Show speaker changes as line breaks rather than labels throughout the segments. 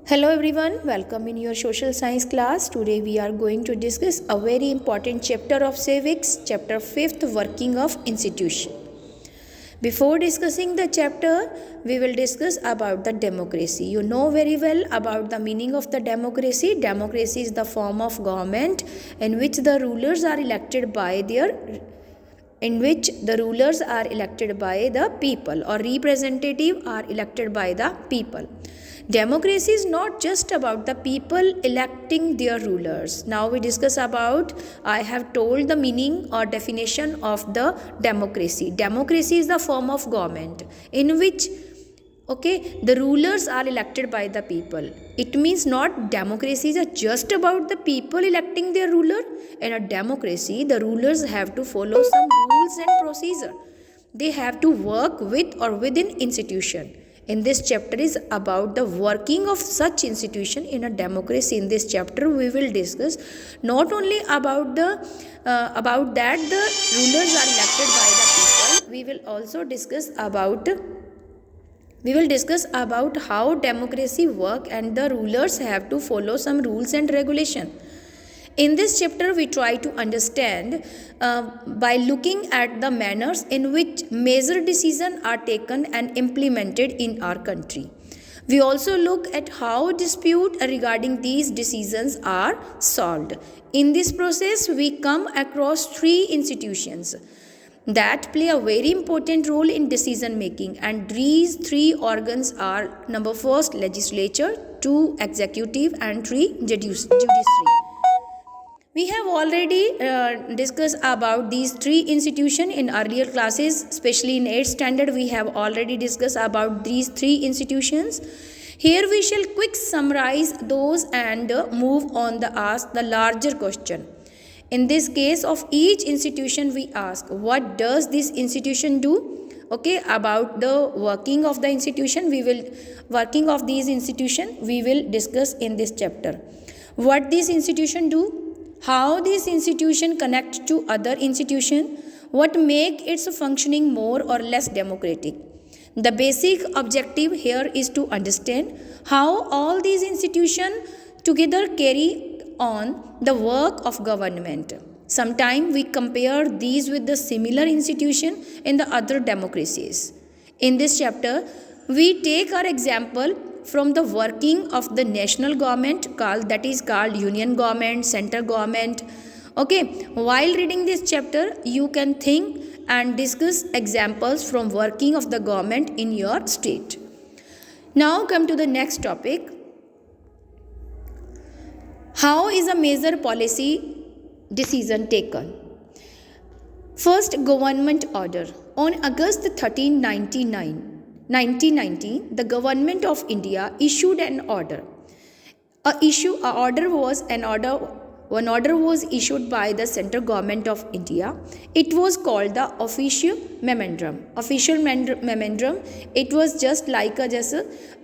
Hello everyone, welcome in your social science class. Today we are going to discuss a very important chapter of civics, chapter 5th, working of institution. Before discussing the chapter, we will discuss about the democracy. You know very well about the meaning of the democracy. Democracy is the form of government in which the rulers are elected by the people, or representative are elected by the people. Democracy is not just about the people electing their rulers. Now we discuss about, I have told the meaning or definition of the democracy. Democracy is the form of government in which the rulers are elected by the people. It means not democracy is just about the people electing their ruler. In a democracy, the rulers have to follow some rules and procedure. They have to work with or within institution. In this chapter is about the working of such institution in a democracy. In this chapter we will discuss not only about that the rulers are elected by the people. We will also discuss about how democracy work and the rulers have to follow some rules and regulation. In this chapter, we try to understand by looking at the manners in which major decisions are taken and implemented in our country. We also look at how disputes regarding these decisions are solved. In this process, we come across three institutions that play a very important role in decision making, and these three organs are: number first, legislature; two, executive; and three, judiciary. We have already discussed about these three institutions in earlier classes, especially in 8th standard. We have already discussed about these three institutions. Here we shall quick summarize those and move on the ask the larger question. In this case of each institution, we ask, what does this institution do? About the working of the institution, working of these institution we will discuss in this chapter. What this institution do? How this institution connect to other institution? What make its functioning more or less democratic? The basic objective here is to understand how all these institutions together carry on the work of government. Sometimes we compare these with the similar institution in the other democracies. In this chapter, we take our example from the working of the national government, called union government, central government. While reading this chapter, you can think and discuss examples from working of the government in your state. Now come to the next topic. How is a major policy decision taken? First, government order. On August 13, 1919, the government of India issued an order. One order was issued by the central government of India. It was called the official memorandum. It was just like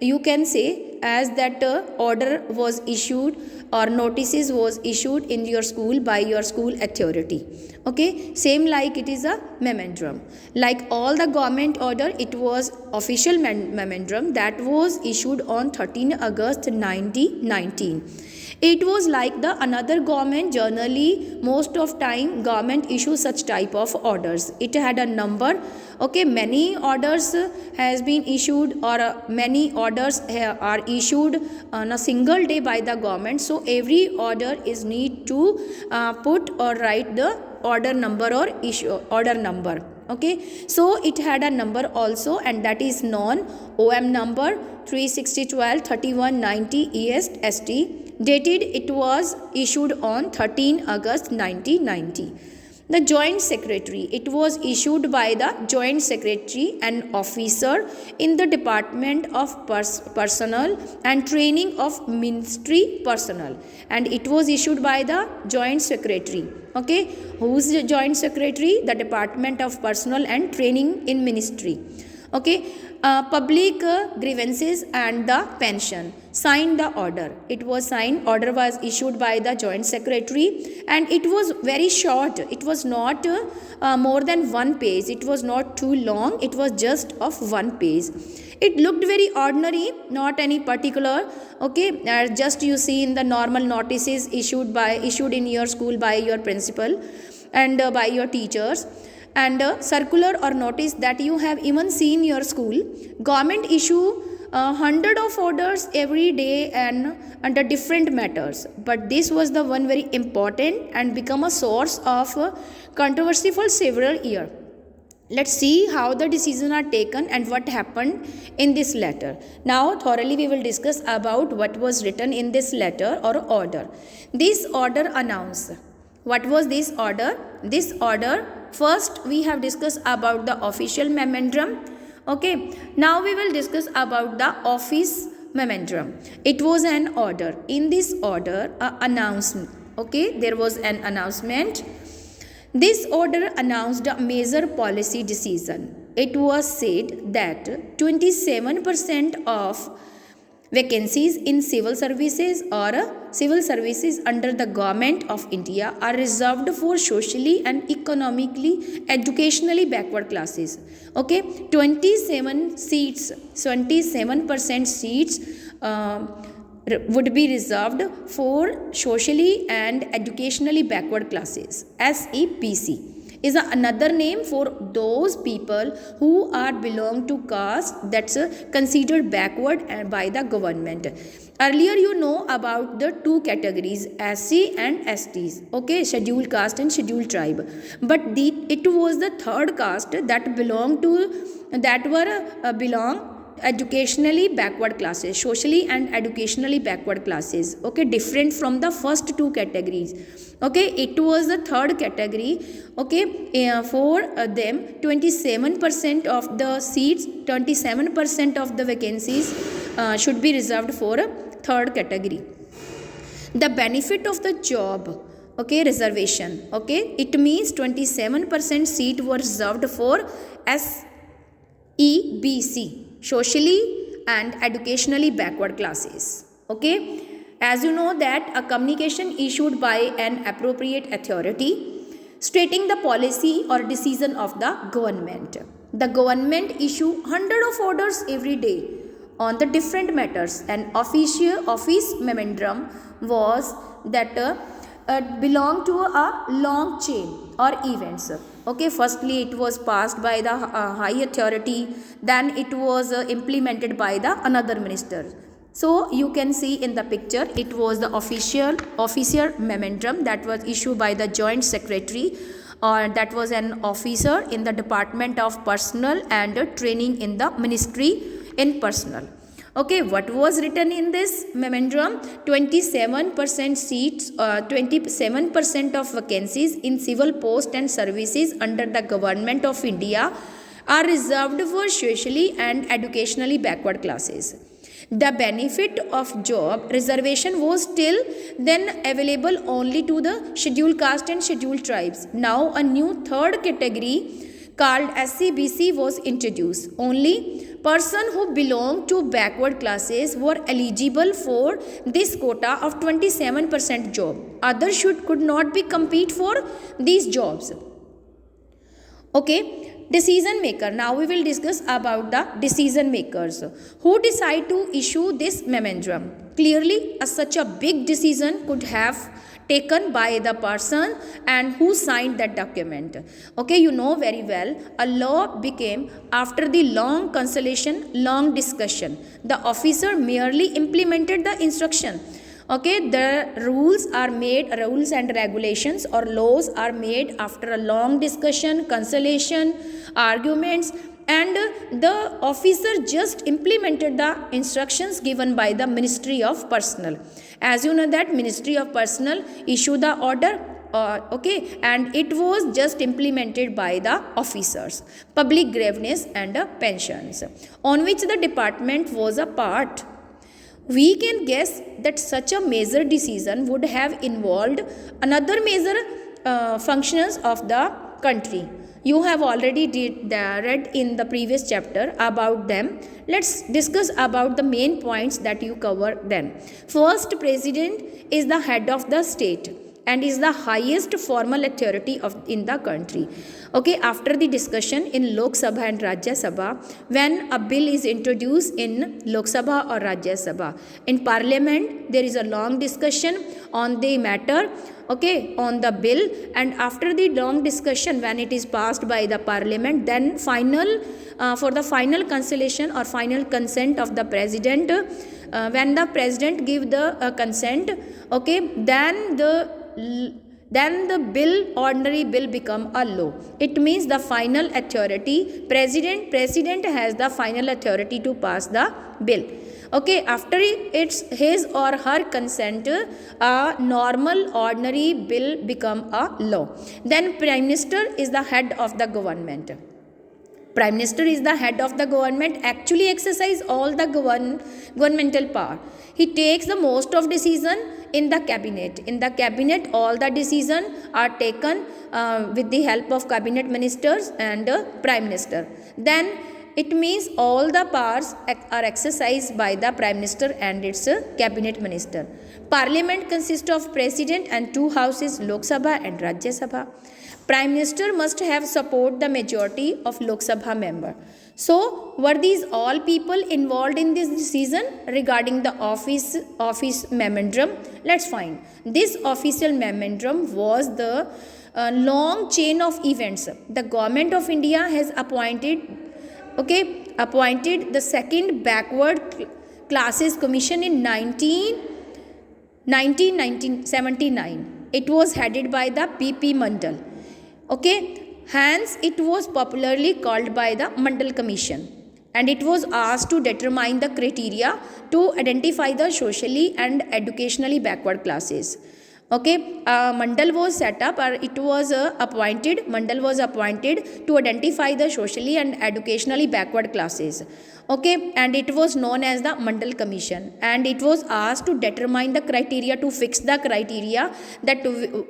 you can say as that order was issued or notices was issued in your school by your school authority. Same like it is a memorandum. Like all the government order, it was official memorandum that was issued on 13 August 1919. It was like the another government. Generally, most of time government issues such type of orders. It had a number. Many orders has been issued, or many orders are issued on a single day by the government. So every order is need to put or write the order number or issue order number. So it had a number also, and that is known OM number 360123190 EST. Dated, it was issued on 13 August 1990. The Joint Secretary, it was issued by the Joint Secretary, an officer in the Department of Personnel and Training of Ministry Personnel, and it was issued by the Joint Secretary. Who's the Joint Secretary? The Department of Personnel and Training in Ministry. Public grievances and the pension. signed the order. It was signed, order was issued by the Joint Secretary, and it was very short. It was not more than one page. It was not too long. It was just of one page. It looked very ordinary, not any particular. Okay, just you see in the normal notices issued in your school by your principal and by your teachers, and circular or notice that you have even seen your school. Government issue hundred of orders every day and under different matters, but this was the one very important and become a source of controversy for several years. Let's see how the decisions are taken and what happened in this letter. Now thoroughly we will discuss about what was written in this letter or order. This order announced. What was this order? This order, first we have discussed about the official memorandum. Okay, now we will discuss about the office memorandum. It was an order. In this order, announcement. Okay, there was an announcement. This order announced a major policy decision. It was said that 27% of vacancies in civil services or civil services under the government of India are reserved for socially and economically, educationally backward classes. Okay, 27% seats would be reserved for socially and educationally backward classes. SEPC is another name for those people who are belong to caste that's considered backward by the government. Earlier you know about the two categories, SC and STs, okay, scheduled caste and scheduled tribe, but it was the third caste that belong educationally backward classes, socially and educationally backward classes, okay, different from the first two categories. Okay, it was the third category. Okay, for them 27% of the seats, 27% of the vacancies should be reserved for a third category. The benefit of the job, okay, reservation, okay, it means 27% seat were reserved for SEBC, socially and educationally backward classes. Okay, as you know that a communication issued by an appropriate authority stating the policy or decision of the government. The government issue hundred of orders every day on the different matters. An office memorandum was that belong to a long chain or events. Okay, firstly it was passed by the high authority, then it was implemented by the another minister. So you can see in the picture, it was the official memorandum that was issued by the Joint Secretary, or that was an officer in the Department of Personnel and Training in the Ministry in Personnel. Okay, what was written in this memorandum? 27% seats, 27% of vacancies in civil post and services under the government of India are reserved for socially and educationally backward classes. The benefit of job reservation was till then available only to the scheduled caste and scheduled tribes. Now a new third category called SCBC was introduced. Only person who belonged to backward classes were eligible for this quota of 27% job. Others could not be compete for these jobs. Okay. Decision maker. Now we will discuss about the decision makers who decide to issue this memorandum. Clearly, such a big decision could have taken by the person and who signed that document. Okay, you know very well, a law became after the long consultation, long discussion. The officer merely implemented the instruction. Okay, the rules and regulations or laws are made after a long discussion, consultation, arguments, and the officer just implemented the instructions given by the Ministry of Personnel. As you know that Ministry of Personnel issued the order, okay, and it was just implemented by the officers. Public grievances and pensions, on which the department was a part. We can guess that such a major decision would have involved another major functions of the country. You have already read in the previous chapter about them. Let's discuss about the main points that you cover then. First, president is the head of the state and is the highest formal authority in the country. Okay, after the discussion in Lok Sabha and Rajya Sabha, when a bill is introduced in Lok Sabha or Rajya Sabha, in parliament there is a long discussion on the matter, okay, on the bill, and after the long discussion, when it is passed by the parliament, then for the final cancellation or final consent of the president, when the president give the consent, okay, then the ordinary bill become a law. It means the final authority, president has the final authority to pass the bill. Okay, after it's his or her consent, a normal ordinary bill become a law. Then prime minister is the head of the government. Prime minister is the head of the government, actually exercise all the governmental power. He takes the most of decision in the cabinet. In the cabinet, all the decisions are taken with the help of cabinet ministers and prime minister. Then it means all the powers are exercised by the prime minister and its cabinet minister. Parliament consists of president and two houses, Lok Sabha and Rajya Sabha. Prime minister must have support the majority of Lok Sabha member. So, were these all people involved in this decision regarding the office memorandum? Let's find. This official memorandum was the long chain of events. The government of India has appointed the second backward classes commission in 1979. It was headed by the P.P. Mandal. Okay, hence it was popularly called by the Mandal Commission, and it was asked to determine the criteria to identify the socially and educationally backward classes. Okay, Mandal was set up, or it was appointed. Mandal was appointed to identify the socially and educationally backward classes. Okay, and it was known as the Mandal Commission, and it was asked to determine the criteria, to fix the criteria that to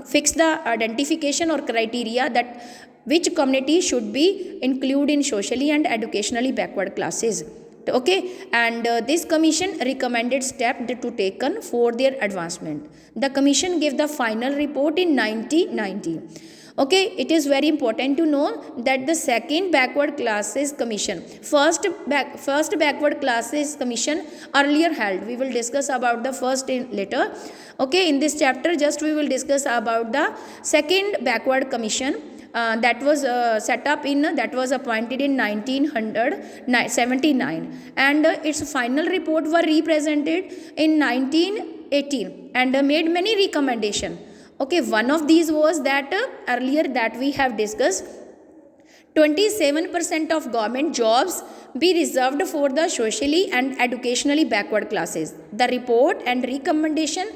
fix the identification or criteria that which community should be included in socially and educationally backward classes. Okay, and this commission recommended steps to taken for their advancement. The commission gave the final report in 1990. Okay, it is very important to know that the second backward classes commission, first backward classes commission earlier held. We will discuss about the first in later. Okay, in this chapter just we will discuss about the second backward commission. That was appointed in 1979, and its final report were represented in 1918 and made many recommendations. Okay, one of these was that earlier that we have discussed, 27% of government jobs be reserved for the socially and educationally backward classes. The report and recommendation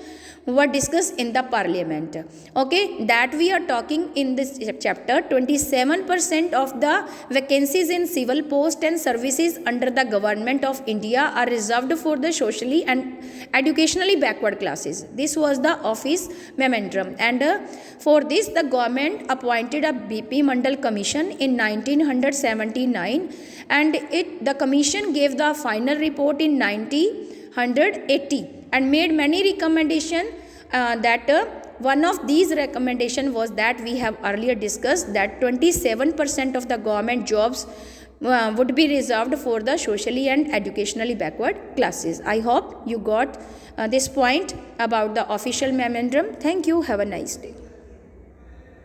were discussed in the parliament. Okay, that we are talking in this chapter. 27% of the vacancies in civil post and services under the government of India are reserved for the socially and educationally backward classes. This was the office memorandum, and for this the government appointed a B.P. Mandal commission in 1979, and the commission gave the final report in 1980 and made many recommendations. One of these recommendations was that we have earlier discussed, that 27% of the government jobs would be reserved for the socially and educationally backward classes. I hope you got this point about the official memorandum. Thank you. Have a nice day.